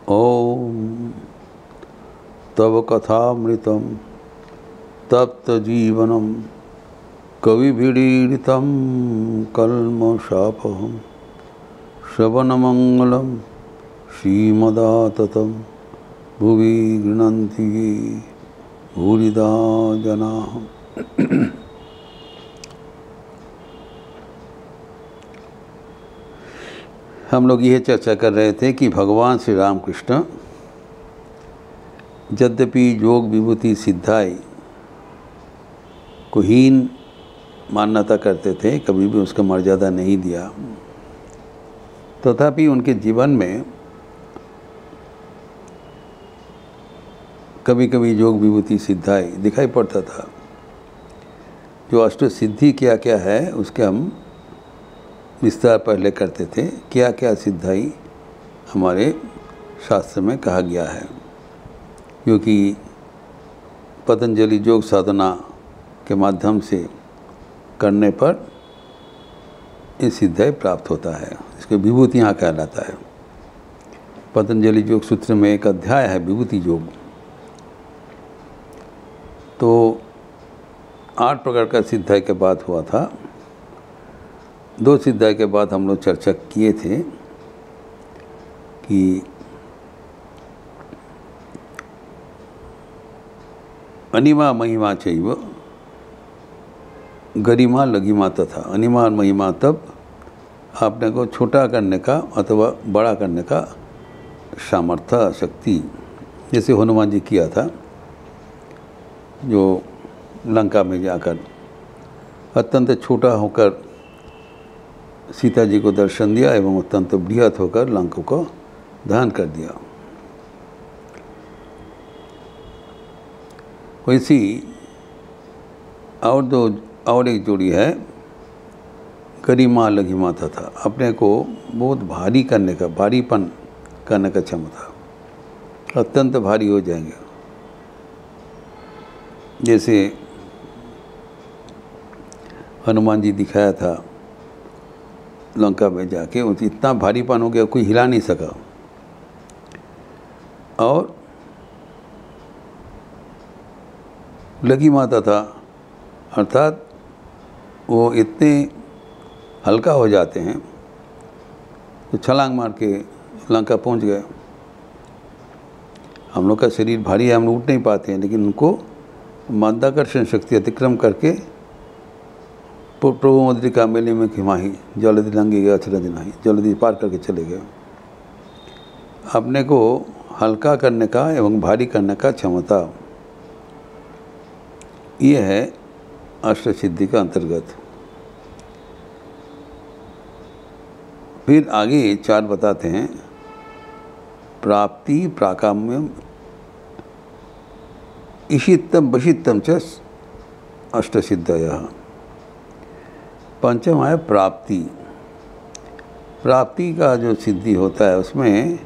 ओम तव कथामृतं तप्तजीवनं कविभिरीडितं कल्मषापहं श्रवणमंगलं श्रीमदाततं भुवि गृह्णन्ति ये भूरिदा जनाः। हम लोग यह चर्चा कर रहे थे कि भगवान श्री रामकृष्ण यद्यपि योग विभूति सिद्धाई को हीन मान्यता करते थे, कभी भी उसका मर्यादा नहीं दिया, तथापि उनके जीवन में कभी कभी योग विभूति सिद्धाई दिखाई पड़ता था। जो अष्ट सिद्धि क्या क्या है उसके हम विस्तार पहले करते थे। क्या क्या सिद्धाई हमारे शास्त्र में कहा गया है, क्योंकि पतंजलि योग साधना के माध्यम से करने पर ये सिद्धाई प्राप्त होता है। इसको विभूतियाँ कहलाता है। पतंजलि योग सूत्र में एक अध्याय है विभूति योग। तो 8 प्रकार का सिद्धाई के बाद हुआ था। 2 सिद्धाई के बाद हम लोग चर्चा किए थे कि अनिमा महिमा चैव गरिमा लघिमा तथा। अनिमा और महिमा तब आपने को छोटा करने का अथवा बड़ा करने का सामर्थ्य, शक्ति, जैसे हनुमान जी किया था, जो लंका में जाकर अत्यंत छोटा होकर सीता जी को दर्शन दिया एवं अत्यंत बृहत होकर लंका को दहन कर दिया। वैसी और एक जोड़ी है गरिमा लघिमा तथा। अपने को बहुत भारी करने का, भारीपन करने का क्षमता, अत्यंत भारी हो जाएंगे। जैसे हनुमान जी दिखाया था लंका में जाके, उसे इतना भारीपन हो गया कोई हिला नहीं सका। और लघिमा तथा अर्थात वो इतने हल्का हो जाते हैं तो छलांग मार के लंका पहुंच गए। हम लोग का शरीर भारी है, हम लोग उठ नहीं पाते हैं, लेकिन उनको माध्याकर्षण शक्ति अतिक्रम करके प्रभु मद्रिका मेले में खिमाही जल्दी लंगे गया अचरज नहीं, जल्दी पार करके चले गए। अपने को हल्का करने का एवं भारी करने का क्षमता, ये है अष्ट सिद्धि का अंतर्गत। फिर आगे 4 बताते हैं। प्राप्ति प्राकाम्यम ईशितम वशितम च अष्ट सिद्धयः। पंचम है प्राप्ति। प्राप्ति का जो सिद्धि होता है उसमें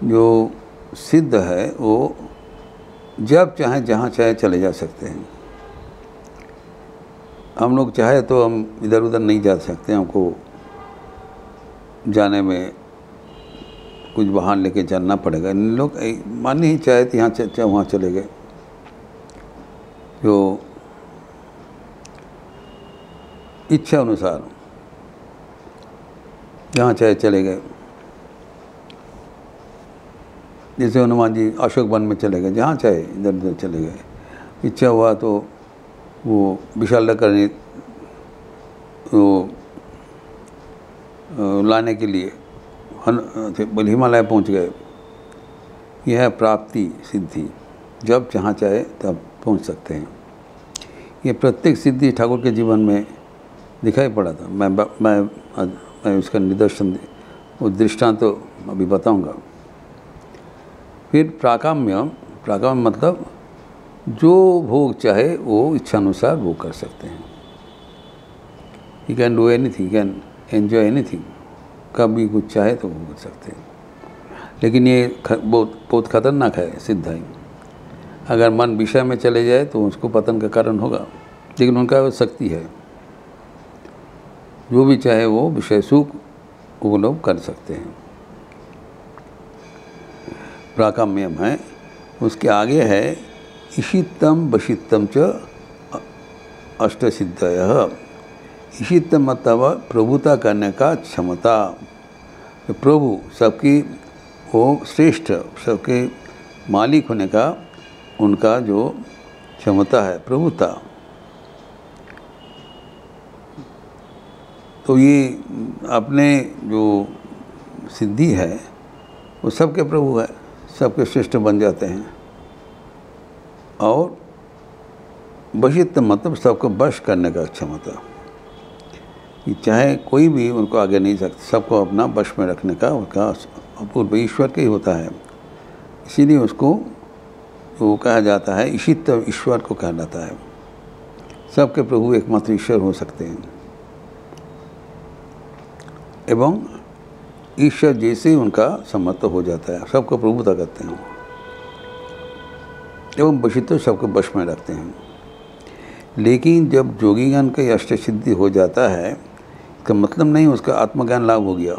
जो सिद्ध है वो जब चाहे जहाँ चाहे चले जा सकते हैं। हम लोग चाहे तो हम इधर उधर नहीं जा सकते, हमको जाने में कुछ वाहन लेके चलना पड़ेगा। इन लोग मान ही चाहे तो यहाँ वहाँ चले गए। जो इच्छा अनुसार जहाँ चाहे चले गए। जैसे हनुमान जी अशोक वन में चले गए, जहाँ चाहे इधर उधर चले गए। इच्छा हुआ तो वो विशालकर्णी वो लाने के लिए हिमालय पहुँच गए। यह है प्राप्ति सिद्धि, जब जहाँ चाहे तब पहुँच सकते हैं। ये प्रत्येक सिद्धि ठाकुर के जीवन में दिखाई पड़ा था। मैं उसका निदर्शन, वो दृष्टांत तो अभी बताऊंगा। फिर प्राकाम्य मतलब जो भोग चाहे वो इच्छानुसार वो कर सकते हैं। You can do anything, you can enjoy anything. कभी कुछ चाहे तो वो कर सकते हैं। लेकिन ये बहुत खतरनाक है सिद्धाई। अगर मन विषय में चले जाए तो उसको पतन का कारण होगा। लेकिन उनका शक्ति है, जो भी चाहे वो विषय सुख वो लोग कर सकते हैं। प्राकाम्यम है, उसके आगे है ईशितम वशितम च अष्टसिद्धयः। ईशितम मतलब प्रभुता करने का क्षमता, प्रभु सबकी वो श्रेष्ठ, सबके मालिक होने का उनका जो क्षमता है, प्रभुता। तो ये अपने जो सिद्धि है वो सबके प्रभु है, सबके श्रेष्ठ बन जाते हैं। और वशित्व मतलब सबको वश करने का क्षमता, कि चाहे कोई भी उनको आगे नहीं सकता, सबको अपना वश में रखने का उनका अपूर्व ईश्वर के ही होता है। इसीलिए उसको वो कहा जाता है ईशित्व, ईश्वर को कहा जाता है। सबके प्रभु एकमात्र ईश्वर हो सकते हैं एवं ईश्वर जैसे उनका समर्थ हो जाता है, सबको प्रभुता करते हैं एवं वशित्व सबको वश में रखते हैं। लेकिन जब जोगीगण का अष्ट सिद्धि हो जाता है, इसका मतलब नहीं उसका आत्मज्ञान लाभ हो गया।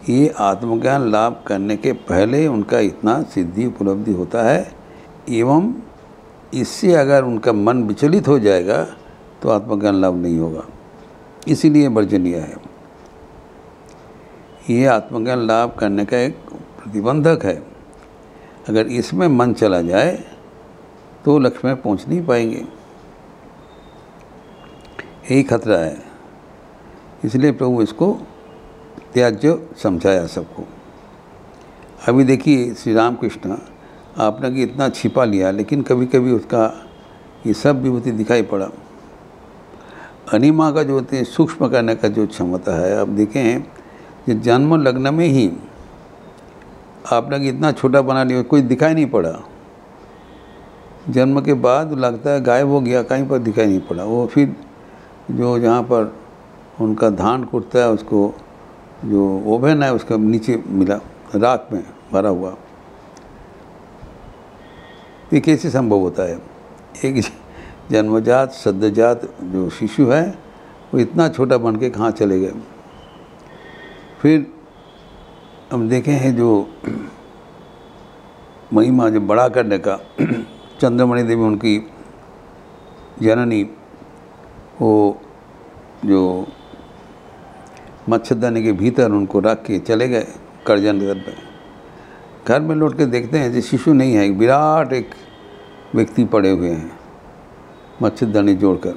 ये आत्मज्ञान लाभ करने के पहले उनका इतना सिद्धि उपलब्धि होता है, एवं इससे अगर उनका मन विचलित हो जाएगा तो आत्मज्ञान लाभ नहीं होगा, इसीलिए वर्जनीय है। ये आत्मज्ञान लाभ करने का एक प्रतिबंधक है। अगर इसमें मन चला जाए तो लक्ष्य में पहुंच नहीं पाएंगे, यही खतरा है। इसलिए प्रभु इसको त्याज्य समझाया सबको। अभी देखिए श्री राम कृष्ण आपने कि इतना छिपा लिया, लेकिन कभी कभी उसका ये सब विभूति दिखाई पड़ा। अनिमा का जो होते सूक्ष्म करने का जो क्षमता है, अब देखें कि जन्म लग्न में ही आपने कि इतना छोटा बना लिया, कोई दिखाई नहीं पड़ा। जन्म के बाद लगता है गायब हो गया, कहीं पर दिखाई नहीं पड़ा। वो फिर जो जहाँ पर उनका धान कुटता है, उसको जो ओवन है उसका नीचे मिला, राख में भरा हुआ। ये कैसे संभव होता है? एक जन्मजात सद्यजात जो शिशु है वो इतना छोटा बन के कहाँ चले गए। फिर हम देखे हैं जो महिमा जो बड़ा करने का, चंद्रमणि देवी उनकी जननी, वो जो मच्छरदानी के भीतर उनको रख के चले गए करजन घर पे। घर में लौट के देखते हैं जो शिशु नहीं है, एक विराट एक व्यक्ति पड़े हुए हैं मच्छरदानी जोड़कर।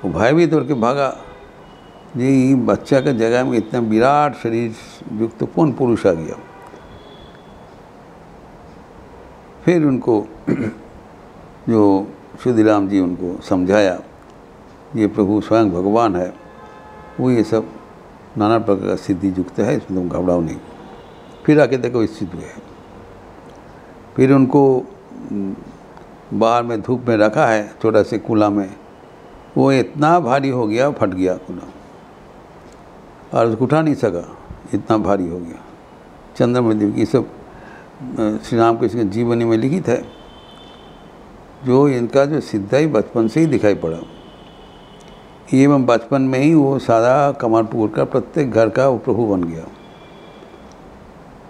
वो भाई भी दौड़ के भागा, ये बच्चा का जगह में इतना विराट शरीर युक्त तो कौन पुरुष आ गया। फिर उनको जो शुद्धिराम जी उनको समझाया, ये प्रभु स्वयं भगवान है, वो ये सब नाना प्रकार का सिद्धि युक्त है, इसमें तुम घबराओ नहीं। फिर आके देखो स्थिति है। फिर उनको बाहर में धूप में रखा है छोटा से कूला में, वो इतना भारी हो गया, फट गया कूला और उसको उठा नहीं सका, इतना भारी हो गया। चंद्रमणि देवी की सब श्री राम कृष्ण की जीवनी में लिखित है। जो इनका जो सिद्धाई बचपन से ही दिखाई पड़ा, एवं बचपन में ही वो सारा कमलपुर का प्रत्येक घर का वो प्रभु बन गया।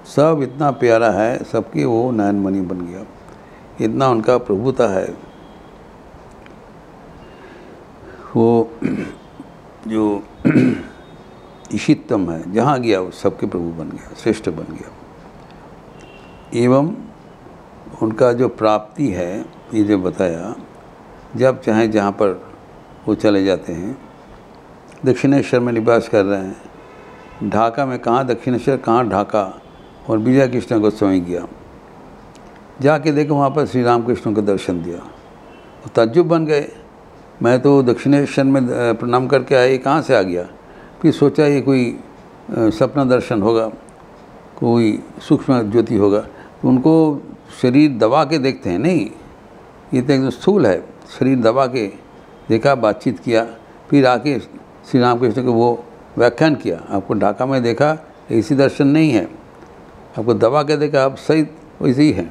सब इतना प्यारा है, सबके वो नयनमणि बन गया, इतना उनका प्रभुता है। वो जो ईशितम है, जहाँ गया वो सबके प्रभु बन गया, श्रेष्ठ बन गया। एवं उनका जो प्राप्ति है, ये जो बताया, जब चाहे जहाँ पर वो चले जाते हैं। दक्षिणेश्वर में निवास कर रहे हैं। ढाका में कहाँ दक्षिणेश्वर, कहाँ ढाका, और विजय कृष्ण गोस्वामी गया। जाके देखो वहाँ पर श्री राम कृष्ण को दर्शन दिया, वो ताज्जुब बन गए। मैं तो दक्षिणेश्वर में प्रणाम करके आया, ये कहाँ से आ गया। फिर सोचा ये कोई सपना दर्शन होगा, कोई सूक्ष्म ज्योति होगा। तो उनको शरीर दबा के देखते हैं, नहीं ये तो एकदम स्थूल है। शरीर दबा के देखा, बातचीत किया, फिर आके श्री रामकृष्ण को वो व्याख्यान किया। आपको ढाका में देखा ऐसी दर्शन नहीं है, आपको दबा के देखा, आप सही वैसे ही हैं।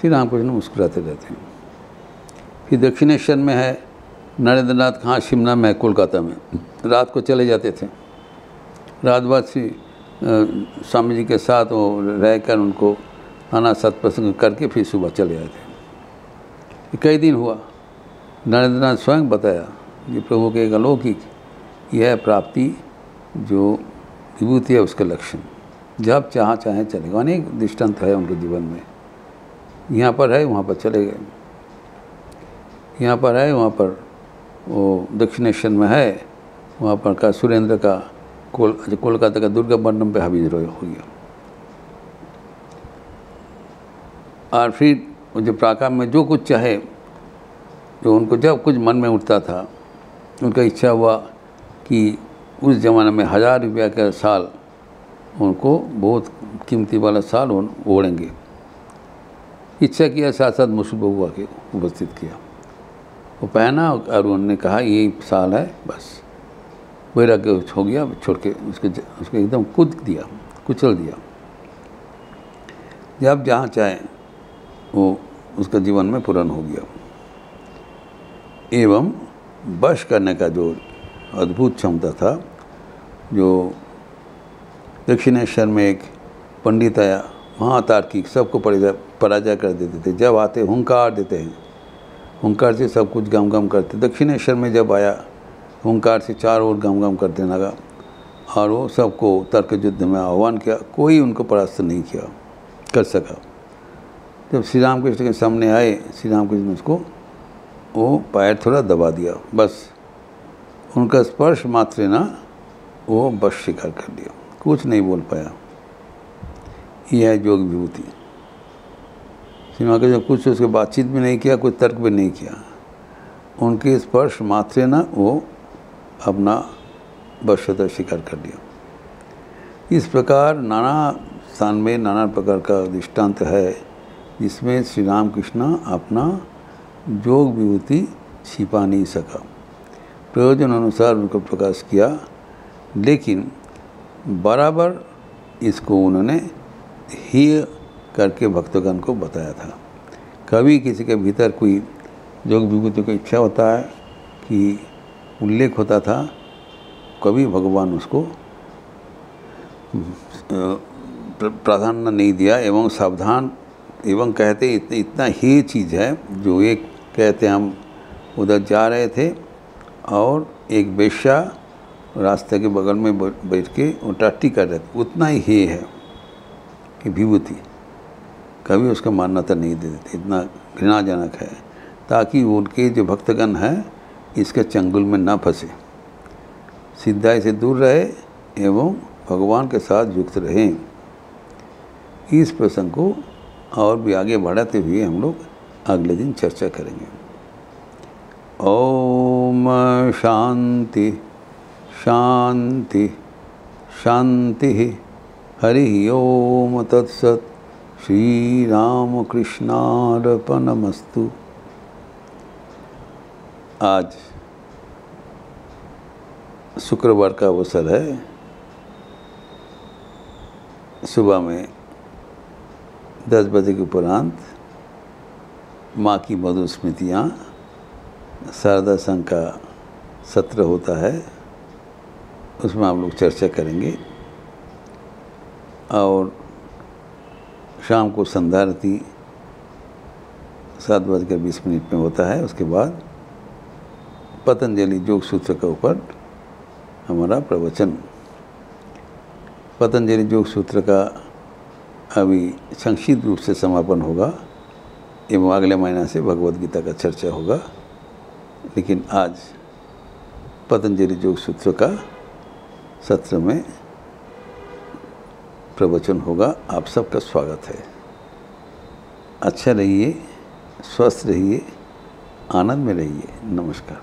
श्री रामकृष्ण मुस्कुराते रहते हैं। फिर दक्षिणेश्वर में है नरेंद्र नाथ, कहाँ शिमला में, कोलकाता में। रात को चले जाते थे, रात बाद श्री स्वामी जी के साथ वो रहकर उनको नाना सत्प्रसंग करके फिर सुबह चले आए थे। कई दिन हुआ। नरेंद्रनाथ स्वयं बताया कि प्रभु के एक अलौकिक यह प्राप्ति जो विभूति है उसका लक्षण, जब चाहें चलेगा। अनेक दृष्टांत है उनके जीवन में, यहाँ पर है वहाँ पर चले गए, यहाँ पर है वहाँ पर वो दक्षिणेश्वर में है, वहाँ पर का सुरेंद्र का कोलकाता का दुर्गा मंडप पे हाजिर हो गया। और फिर जो प्राकाम में जो कुछ चाहे, जो उनको जब कुछ मन में उठता था, उनका इच्छा हुआ कि उस ज़माने में 1000 रुपया का साल उनको बहुत कीमती वाला साल ओढ़ेंगे। इच्छा किया, साथ साथ मुसुब हुआ के उपस्थित किया, वो पहना और उन्होंने कहा यही साल है, बस वैराग्य हो गया, छोड़ के उसको एकदम कूद दिया, कुचल दिया। जब जहाँ चाहे वो उसका जीवन में पूर्ण हो गया। एवं वश करने का जो अद्भुत क्षमता था, जो दक्षिणेश्वर में एक पंडित आया, महातार्किक, सबको पराजय कर देते थे। जब आते हुंकार देते हैं, हुंकार से सब कुछ गम गम करते। दक्षिणेश्वर में जब आया, हुंकार से चारों ओर गम गम करने लगा और वो सबको तर्क युद्ध में आह्वान किया। कोई उनको परास्त नहीं किया कर सका। जब श्री रामकृष्ण के सामने आए, श्री रामकृष्ण ने उसको वो पैर थोड़ा दबा दिया, बस उनका स्पर्श मात्र ना वो बस स्वीकार कर लिया, कुछ नहीं बोल पाया। यह है योग विभूति। सीमा के जब कुछ उसके बातचीत भी नहीं किया, कोई तर्क भी नहीं किया, उनके स्पर्श मात्र ना वो अपना वशता स्वीकार कर लिया। इस प्रकार नाना स्थान में नाना प्रकार का दृष्टांत है, जिसमें श्री रामकृष्ण अपना योग विभूति छिपा नहीं सका, प्रयोजन अनुसार उनको प्रकाश किया। लेकिन बराबर इसको उन्होंने ही करके भक्तगण को बताया था। कभी किसी के भीतर कोई योग विभूति की इच्छा होता है कि उल्लेख होता था, कभी भगवान उसको प्राधान्य नहीं दिया एवं सावधान एवं कहते इतना ही चीज़ है। जो एक कहते हम उधर जा रहे थे और एक वेश्या रास्ते के बगल में बैठ के टट्टी कर रहे थे, उतना ही है कि विभूति कभी उसका मान्यता नहीं दे देते, इतना घृणाजनक है, ताकि उनके जो भक्तगण हैं इसके चंगुल में ना फंसे, सिद्धाई से दूर रहे एवं भगवान के साथ युक्त रहें। इस प्रसंग को और भी आगे बढ़ाते हुए हम लोग अगले दिन चर्चा करेंगे। ओम शांति शांति शांति। हरि ओम तत्सत। श्री राम कृष्णार्पणमस्तु। आज शुक्रवार का अवसर है। सुबह में 10 बजे के उपरांत माँ की मधुर स्मृतियाँ शारदा संघ का सत्र होता है, उसमें हम लोग चर्चा करेंगे। और शाम को संध्या आरती 7:20 में होता है। उसके बाद पतंजलि योग सूत्र के ऊपर हमारा प्रवचन। पतंजलि योग सूत्र का अभी संक्षिप्त रूप से समापन होगा एवं अगले महीना से भगवद गीता का चर्चा होगा। लेकिन आज पतंजलि योग सूत्र का सत्र में प्रवचन होगा। आप सबका स्वागत है। अच्छा रहिए, स्वस्थ रहिए, आनंद में रहिए। नमस्कार।